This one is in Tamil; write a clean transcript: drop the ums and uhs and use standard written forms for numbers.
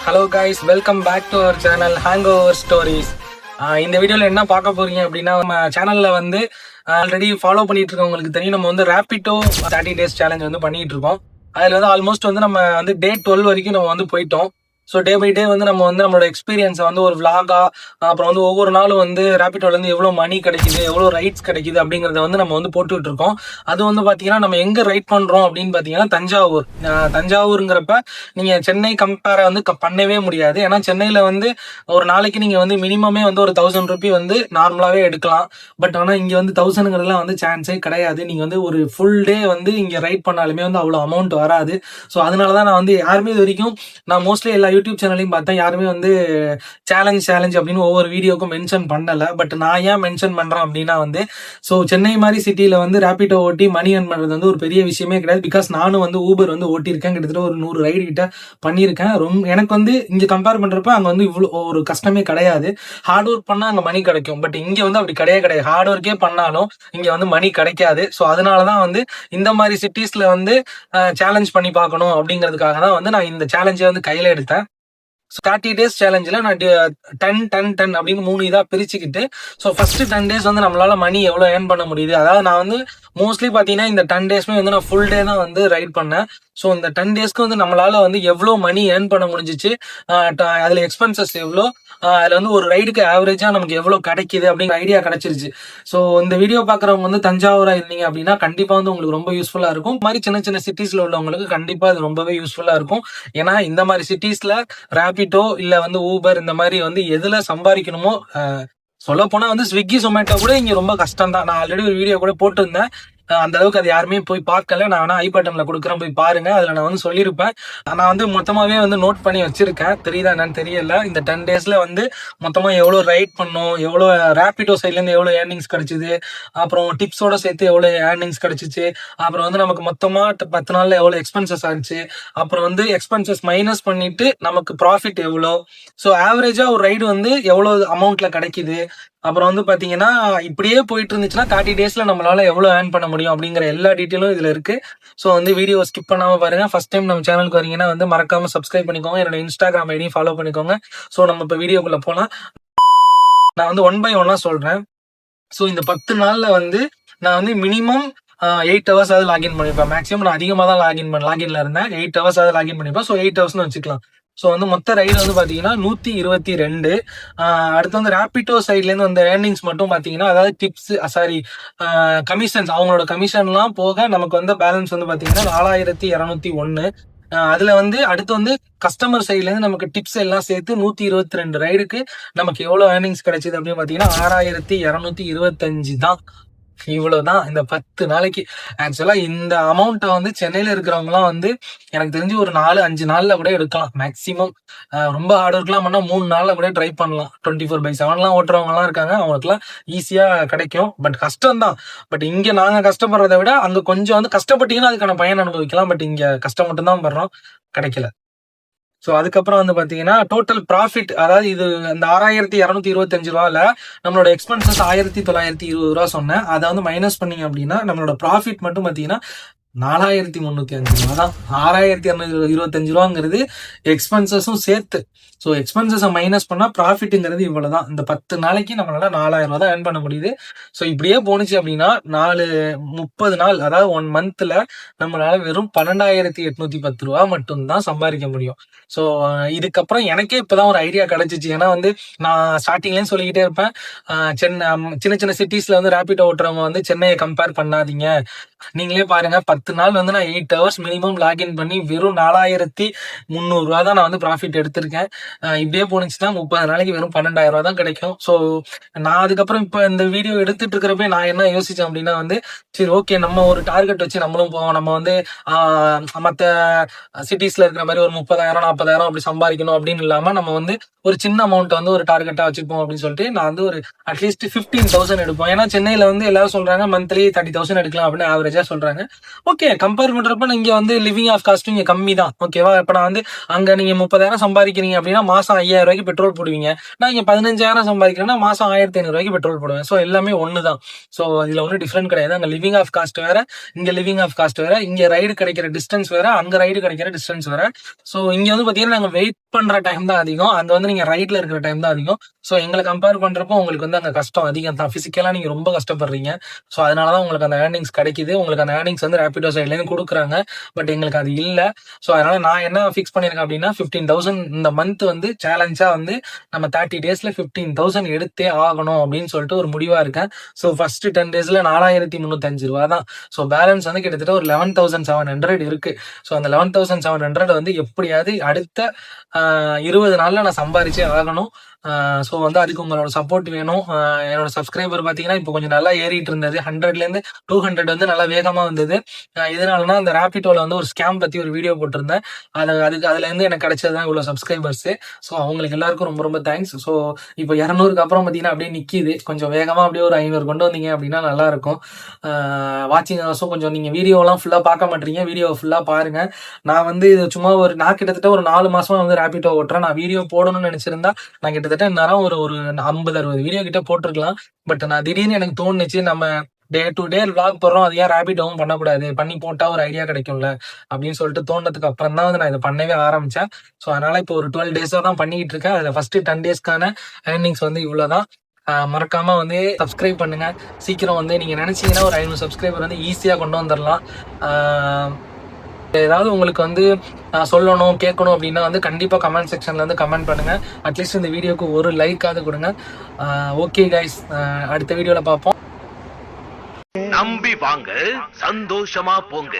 Hello guys, welcome back to our channel hangover stories. இந்த வீடியோவில் என்ன பார்க்க போறீங்க அப்படின்னா, நம்ம சேனலில் வந்து ஆல்ரெடி ஃபாலோ பண்ணிட்டு இருக்கவங்களுக்கு தெரியும். நம்ம வந்து ரேபிடோ 30 days சேலஞ்ச் வந்து பண்ணிட்டு இருக்கோம். அதில் வந்து ஆல்மோஸ்ட் வந்து நம்ம வந்து டே 12 வரைக்கும் நம்ம வந்து போயிட்டோம். ஸோ டே பை டே வந்து நம்ம வந்து நம்மளோட எக்ஸ்பீரியன்ஸை வந்து ஒரு விளாகா, அப்புறம் வந்து ஒவ்வொரு நாளும் வந்து ரேபிடோலேருந்து எவ்வளோ மணி கிடைக்குது, எவ்வளோ ரைட்ஸ் கிடைக்குது அப்படிங்கிறத வந்து நம்ம வந்து போட்டுக்கிட்டு இருக்கோம். அது வந்து பார்த்தீங்கன்னா நம்ம எங்கே ரைட் பண்ணுறோம் அப்படின்னு பார்த்தீங்கன்னா தஞ்சாவூர். தஞ்சாவூருங்கிறப்ப நீங்கள் சென்னை கம்பேரை வந்து பண்ணவே முடியாது. ஏன்னா சென்னையில் வந்து ஒரு நாளைக்கு நீங்கள் வந்து மினிமமே வந்து ஒரு 1000 ரூபி வந்து நார்மலாகவே எடுக்கலாம். பட் ஆனால் இங்கே வந்து 1000ங்கிறதுலாம் வந்து சான்ஸே கிடையாது. நீங்கள் வந்து ஒரு ஃபுல் டே வந்து இங்கே ரைட் பண்ணாலுமே வந்து அவ்வளோ அமௌண்ட் வராது. ஸோ அதனால தான் நான் வந்து யாருமே இது வரைக்கும், நான் மோஸ்ட்லி எல்லா யூடியூப் சேனலையும் பார்த்தேன், யாருமே வந்து சேலஞ்ச் அப்படின்னு ஒவ்வொரு வீடியோக்கும் மென்ஷன் பண்ணல. பட் நான் ஏன் மென்ஷன் பண்றேன் அப்படின்னா வந்து, ஸோ சென்னை மாதிரி சிட்டியில வந்து ரேபிடோ ஓட்டி மணி earn பண்றது வந்து ஒரு பெரிய விஷயமே கிடையாது. பிகாஸ் நானும் வந்து ஊபர் வந்து ஓட்டியிருக்கேன், கிட்டத்தட்ட ஒரு 100 ரைடு கிட்ட பண்ணியிருக்கேன். எனக்கு வந்து இங்க கம்பேர் பண்றப்ப அங்க வந்து இவ்வளோ ஒரு கஷ்டமே கிடையாது. ஹார்ட் ஒர்க் பண்ணா அங்க மணி கிடைக்கும். பட் இங்க வந்து அப்படி கிடையாது. ஹார்ட் ஒர்க்கே பண்ணாலும் இங்க வந்து மணி கிடைக்காது. ஸோ அதனாலதான் வந்து இந்த மாதிரி சிட்டிஸ்ல வந்து சேலஞ்ச் பண்ணி பார்க்கணும் அப்படிங்கிறதுக்காக தான் வந்து நான் இந்த சேலஞ்சை வந்து கையில எடுத்தேன். 30 days சேலஞ்சில் நான் 10 அப்படின்னு 3 இதாக பிரிச்சுக்கிட்டு, ஸோ ஃபர்ஸ்ட் 10 days வந்து நம்மளால மணி எவ்வளோ ஏர்ன் பண்ண முடியுது. அதாவது நான் வந்து மோஸ்ட்லி பார்த்தீங்கன்னா இந்த 10 days வந்து நான் ஃபுல் டே தான் வந்து ரைட் பண்ணேன். ஸோ இந்த 10 daysக்கு வந்து நம்மளால வந்து எவ்வளோ மணி ஏர்ன் பண்ண முடிஞ்சிச்சு, அதில் எக்ஸ்பென்சஸ் எவ்வளோ, அதில் வந்து ஒரு ரைடுக்கு ஆவரேஜாக நமக்கு எவ்வளோ கிடைக்குது அப்படிங்கிற ஐடியா கிடைச்சிருச்சு. ஸோ இந்த வீடியோ பார்க்குறவங்க வந்து தஞ்சாவூராக இருந்தீங்க அப்படின்னா கண்டிப்பாக வந்து உங்களுக்கு ரொம்ப யூஸ்ஃபுல்லாக இருக்கும். இந்த மாதிரி சின்ன சின்ன சிட்டிஸில் உள்ளவங்களுக்கு கண்டிப்பாக இது ரொம்பவே யூஸ்ஃபுல்லாக இருக்கும். ஏன்னா இந்த மாதிரி சிட்டிஸில் ரேபிடோ இல்ல வந்து ஊபர் இந்த மாதிரி வந்து எதுல சம்பாதிக்கணுமோ, சொல்ல போனா வந்து ஸ்விக்கி சொமேட்டோ கூட இங்க ரொம்ப கஷ்டம் தான். நான் ஆல்ரெடி ஒரு வீடியோ கூட போட்டிருந்தேன். அந்த அளவுக்கு அது யாருமே போய் பார்க்கல. நான் வேணா ஐ பட்டன்ல கொடுக்குறேன், போய் பாருங்க. அதுல நான் வந்து சொல்லியிருப்பேன். நான் வந்து மொத்தமாவே வந்து நோட் பண்ணி வச்சிருக்கேன். தெரியுதா என்னன்னு தெரியல. இந்த 10 daysல வந்து மொத்தமா எவ்வளவு ரைட் பண்ணோம், எவ்வளவு ரேபிடோ சைட்ல இருந்து எவ்வளவு ஏர்னிங்ஸ் கிடைச்சிது, அப்புறம் டிப்ஸோட சேர்த்து எவ்வளவு ஏர்னிங்ஸ் கிடைச்சிச்சு, அப்புறம் வந்து நமக்கு மொத்தமா 10 நாள்ல எவ்வளவு எக்ஸ்பென்சஸ் ஆச்சு, அப்புறம் வந்து எக்ஸ்பென்சஸ் மைனஸ் பண்ணிட்டு நமக்கு ப்ராஃபிட் எவ்வளோ, ஸோ ஆவரேஜா ஒரு ரைடு வந்து எவ்வளவு அமௌண்ட்ல கிடைக்குது, அப்புறம் வந்து பாத்தீங்கன்னா இப்படியே போயிட்டு இருந்துச்சுன்னா 30 daysல நம்மளால எவ்வளவு ஏர்ன் பண்ண முடியும் அப்படிங்கிற எல்லா டீட்டெயிலும் இதுல இருக்கு. ஸோ வந்து வீடியோ ஸ்கிப் பண்ணாம பாருங்க. ஃபர்ஸ்ட் டைம் நம்ம சேனலுக்கு வரீங்கன்னா வந்து மறக்காம சப்ஸ்கிரைப் பண்ணிக்கோங்க. என்னோட இன்ஸ்டாகிராம் ஐடியும் ஃபாலோ பண்ணிக்கோங்க. ஸோ நம்ம இப்போ வீடியோக்குள்ள போலாம். நான் வந்து 1 by 1 சொல்றேன். ஸோ இந்த 10 நாள்ல வந்து நான் வந்து மினிமம் 8 hours ஆகுது லாகின் பண்ணிருப்பேன். மேக்ஸிமம் நான் அதிகமாக தான் லாகின்ல இருந்தேன். 8 hours ஆகுது லாகின் பண்ணிருப்பேன். ஸோ 8 hours வச்சுக்கலாம். ஸோ வந்து மொத்த ரைடு வந்து பார்த்தீங்கன்னா 122. அடுத்து வந்து ரேபிடோ சைட்லேருந்து வந்த ஏர்னிங்ஸ் மட்டும் பார்த்தீங்கன்னா, அதாவது டிப்ஸ் கமிஷன்ஸ், அவங்களோட கமிஷன்லாம் போக நமக்கு வந்து பேலன்ஸ் வந்து பார்த்தீங்கன்னா 4201. அதுல வந்து அடுத்து வந்து கஸ்டமர் சைட்ல இருந்து நமக்கு டிப்ஸ் எல்லாம் சேர்த்து 122 ரைடுக்கு நமக்கு எவ்வளவு ஏர்னிங்ஸ் கிடைச்சது அப்படின்னு பாத்தீங்கன்னா 6225 தான். இவ்வளவுதான் இந்த 10 நாளைக்கு. ஆக்சுவலா இந்த அமௌண்ட்டை வந்து சென்னையில இருக்கிறவங்க எல்லாம் வந்து எனக்கு தெரிஞ்சு ஒரு 4-5 நாள்ல கூட எடுக்கலாம் மேக்சிமம். ரொம்ப ஹார்ட் ஒர்க்லாம் பண்ணா 3 நாள்ல கூட ட்ரை பண்ணலாம். 24/7 எல்லாம் ஓட்டுறவங்க எல்லாம் இருக்காங்க, அவங்களுக்கு எல்லாம் ஈஸியா கிடைக்கும். பட் கஷ்டம் தான். பட் இங்க நாங்க கஷ்டப்படுறதை விட அங்க கொஞ்சம் வந்து கஷ்டப்பட்டீங்கன்னா அதுக்கான பயன் அனுபவிக்கலாம். பட் இங்க கஷ்டம் மட்டும் தான் படுறோம், கிடைக்கல. ஸோ அதுக்கப்புறம் வந்து பார்த்தீங்கன்னா டோட்டல் ப்ராஃபிட், அதாவது இது இந்த 6225 ரூபால நம்மளோட எக்ஸ்பென்சஸ் 1920 சொன்னேன். அதை வந்து மைனஸ் பண்ணீங்க அப்படின்னா நம்மளோட ப்ராஃபிட் மட்டும் பார்த்தீங்கன்னா 4305 ரூபா தான். 6225 ரூபாங்கிறது எக்ஸ்பென்சஸும் சேர்த்து. ஸோ எக்ஸ்பென்சஸை மைனஸ் பண்ணா ப்ராஃபிட்டுங்கிறது இவ்வளவுதான். இந்த 10 நாளைக்கு நம்மளால 4000 ரூபா தான் ஏர்ன் பண்ண முடியுது. ஸோ இப்படியே போனுச்சு அப்படின்னா 30 நாள், அதாவது 1 monthல நம்மளால வெறும் 12810 ரூபா மட்டும்தான் சம்பாதிக்க முடியும். ஸோ இதுக்கப்புறம் எனக்கே இப்பதான் ஒரு ஐடியா கிடைச்சிச்சு. ஏன்னா வந்து நான் ஸ்டார்டிங்லேயும் சொல்லிக்கிட்டே இருப்பேன், சின்ன சின்ன சிட்டிஸ்ல வந்து ரேபிடோ ஓட்டுறவங்க வந்து சென்னையை கம்பேர் பண்ணாதீங்க. நீங்களே பாருங்க, 10 நாள் வந்து நான் 8 hours மினிமம் லாகின் பண்ணி வெறும் 4300 ரூபா தான் நான் வந்து ப்ராஃபிட் எடுத்திருக்கேன். இப்படியே போனுச்சுன்னா 30 நாளைக்கு வெறும் 12000 ரூபா தான் கிடைக்கும். ஸோ நான் அதுக்கப்புறம் இப்ப இந்த வீடியோ எடுத்துட்டு இருக்கிறப்ப நான் என்ன யோசிச்சேன் அப்படின்னா வந்து, சரி ஓகே, நம்ம ஒரு டார்கெட் வச்சு நம்மளும் போவோம். நம்ம வந்து மற்ற சிட்டிஸ்ல இருக்கிற மாதிரி ஒரு 30,000 40,000 அப்படி சம்பாதிக்கணும் அப்படின்னு இல்லாம நம்ம வந்து ஒரு சின்ன அமௌண்ட் வந்து ஒரு டார்கெட்டா வச்சுப்போம் அப்படின்னு சொல்லிட்டு நான் வந்து ஒரு அட்லீஸ்ட் 15,000 எடுப்போம். ஏன்னா சென்னையில வந்து எல்லாரும் சொல்றாங்க மந்த்லி 30,000 எடுக்கலாம் அப்படின்னு ஆவரேஜா சொல்றாங்க. ஓகே. கம்பேர் பண்றப்ப இங்க வந்து லிவிங் ஆஃப் காஸ்ட் இங்க கம்மி தான். ஓகேவா? இப்ப நான் வந்து அங்க நீங்க 30,000 சம்பாதிக்கிறீங்க அப்படின்னா மாசம் 5,000 ரூபாய்க்கு பெட்ரோல் போடுவீங்க. நான் இங்க 15,000 சம்பாதிக்கிறேன்னா மாசம் 1,500 ரூபாய்க்கு பெட்ரோல் போடுவேன். ஸோ எல்லாமே ஒன்று தான். ஸோ இதுல ஒன்றும் டிஃபரெண்ட் கிடையாது. அங்க லிவிங் ஆஃப் காஸ்ட் வேற, இங்க லிவிங் ஆஃப் காஸ்ட் வேற, இங்க ரைடு கிடைக்கிற டிஸ்டன்ஸ் வேற, அங்க ரைடு கிடைக்கிற டிஸ்டன்ஸ் வேற. ஸோ இங்க வந்து பாத்தீங்கன்னா நாங்க வெயிட் பண்ற டைம் தான் அதிகம், அங்க வந்து நீங்க ரைட்ல இருக்கிற டைம் தான் அதிகம். ஸோ எங்களை கம்பேர் பண்றப்போ உங்களுக்கு வந்து அங்க கஷ்டம் அதிகம் தான். பிசிக்கலா நீங்க ரொம்ப கஷ்டப்படுறீங்க. ஸோ அதனாலதான் உங்களுக்கு அந்த ஏர்னிங்ஸ் கிடைக்குது. உங்களுக்கு அந்த ஏர்னிங்ஸ் வந்து ரேபிடோ சைட்ல இருந்து கொடுக்குறாங்க. பட் எங்களுக்கு அது இல்ல. ஸோ அதனால நான் என்ன ஃபிக்ஸ் பண்ணிருக்கேன் அப்படின்னா 15,000 இந்த மந்த் வந்து சேலஞ்சா வந்து நம்ம 30 டேஸ்ல 15,000 எடுத்தே ஆகணும் அப்படின்னு சொல்லிட்டு ஒரு முடிவா இருக்கேன். ஸோ ஃபர்ஸ்ட் 10 டேஸ்ல 4,305 ரூபா தான். ஸோ பேலன்ஸ் வந்து கிட்டத்தட்ட ஒரு 11,700 இருக்கு. ஸோ அந்த 11,700 வந்து எப்படியாவது அடுத்த 20 நாள்ல நான் சம்பாரிச்சே ஆகணும். ஸோ வந்து அதுக்கு உங்களோட சப்போர்ட் வேணும். என்னோட சப்ஸ்கிரைபர் பார்த்தீங்கன்னா இப்போ கொஞ்சம் நல்லா ஏறிட்டு இருந்தது. 100லேருந்து 200 வந்து நல்லா வேகமாக வந்தது. எதனாலனா அந்த ரேபிட்டோவில் வந்து ஒரு ஸ்கேம் பற்றி ஒரு வீடியோ போட்டிருந்தேன். அதுலேருந்து எனக்கு கிடைச்சது தான் இவ்வளோ சப்ஸ்கிரைபர்ஸு. ஸோ அவங்களுக்கு எல்லாருக்கும் ரொம்ப ரொம்ப தேங்க்ஸ். ஸோ இப்போ 200க்கு அப்புறம் பார்த்தீங்கன்னா அப்படியே நிற்கிது. கொஞ்சம் வேகமாக அப்படியே ஒரு 500 கொண்டு வந்தீங்க அப்படின்னா நல்லாயிருக்கும். வாட்சிங் ஹவர்ஸும் கொஞ்சம் நீங்கள் வீடியோலாம் ஃபுல்லாக பார்க்க மாட்டீங்க. வீடியோ ஃபுல்லாக பாருங்கள். நான் வந்து இது சும்மா நான் கிட்டத்தட்ட ஒரு 4 மாசமா வந்து ரேபிட்டோ ஓட்டுறேன். நான் வீடியோ போடணும்னு நினச்சிருந்தா நான் கிட்டத்தட்ட நேரம் ஒரு 50-60 வீடியோ கிட்ட போட்டிருக்கலாம். பட் நான் திடீர்னு எனக்கு தோணுச்சு நம்ம டே டு டே விளாக் போடுறோம், அது ஏன் ரேபிட்டோவும் பண்ணக்கூடாது, பண்ணி போட்டா ஒரு ஐடியா கிடைக்கும்ல அப்படின்னு சொல்லிட்டு தோணுனதுக்கு அப்புறம் தான் வந்து நான் இதை பண்ணவே ஆரம்பிச்சேன். ஸோ அதனால இப்போ ஒரு 12 டேஸா தான் பண்ணிக்கிட்டு இருக்கேன். அதுல ஃபர்ஸ்ட் 10 டேஸ்க்கான ஏர்னிங்ஸ் வந்து இவ்வளவுதான். மறக்காம வந்து சப்ஸ்கிரைப் பண்ணுங்க. சீக்கிரம் வந்து நீங்க நினைச்சீங்கன்னா ஒரு 500 சப்ஸ்கிரைபர் வந்து ஈஸியா கொண்டு வந்துடலாம். ஏதாவது உங்களுக்கு வந்து சொல்லணும் கேட்கணும் அப்படின்னா வந்து கண்டிப்பா கமெண்ட் செக்ஷன்ல வந்து கமெண்ட் பண்ணுங்க. அட்லீஸ்ட் இந்த வீடியோக்கு ஒரு லைக்காவது கொடுங்க. ஓகே கைஸ், அடுத்த வீடியோல பார்ப்போம். நம்பி வாங்க, சந்தோஷமா போங்க.